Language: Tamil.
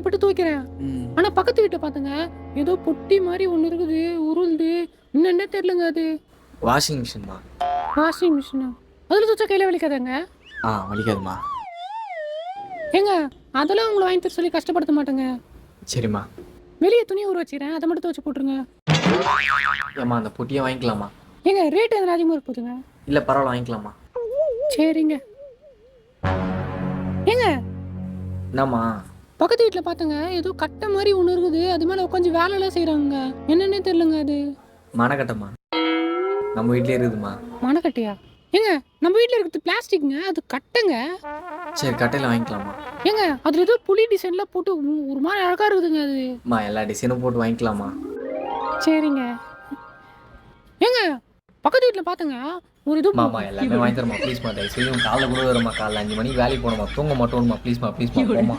கஷ்டப்பட்டு துவைக்கிறேன். ம். ஆனா பக்கத்து வீட்டை பாத்துங்க, ஏதோ பொட்டி மாதிரி ஒண்ணு இருக்குது, உருளுது. என்னன்னே தெரியலங்க அது. வாஷிங் மிஷின்மா. வாஷிங் மிஷினா? அதுல துவைச்சா கையில வலிக்காதாங்க? வலிக்காதுமா. ஏங்க, அதெல்லாம் உங்களை வாங்கி தர சொல்லி கஷ்டப்படுத்த மாட்டேங்க. சரிம்மா. வெளியே துணி ஊற வச்சுக்கிறேன், அதை மட்டும் துவைச்சு போட்டுருங்க. ஏம்மா அந்த பொட்டியை வாங்கிக்கலாமா? ஏங்க, ரேட் எதனா அதிகமாக இருக்க போதுங்க? இல்லை பரவாயில்ல, வாங்கிக்கலாமா? சரிங்க. ஏங்க, என்னம்மா? பக்கத்து வீட்டில் பார்த்தங்க, ஏதோ கட்டை மாதிரி ஒன்று இருக்குது, அது மேலே உட்காந்து வேலையெல்லாம் செய்கிறாங்க. என்னன்னே தெரியலங்க அது. மனக்கட்டம்மா. நம்ம வீட்லயே இருக்குதுமா. மனக்கட்டையா? ஏங்க, நம்ம வீட்டில் இருக்கிறது பிளாஸ்டிக்ங்க, அது கட்டைங்க. சரி கட்டையில் வாங்கிக்கலாமா? ஏங்க, அதில் ஏதோ புலி டிசைன்லாம் போட்டு ஒரு மாதிரி அழகாக இருக்குதுங்க அது. அம்மா எல்லா டிசைனும் போட்டு வாங்கிக்கலாமா? சரிங்க. ஏங்க, பக்கத்து வீட்டில் பார்த்தங்க, ஒரு இது மாமா எல்லாமே வாங்கி தரமா ப்ளீஸ்மா. தயவு செய்து காலைல கூட வருமா, காலைல 5 மணிக்கு வேலைக்கு போகணுமா, தூங்க மாட்டோம்மா ப்ளீஸ்மா ப்ளீஸ்மா போமா.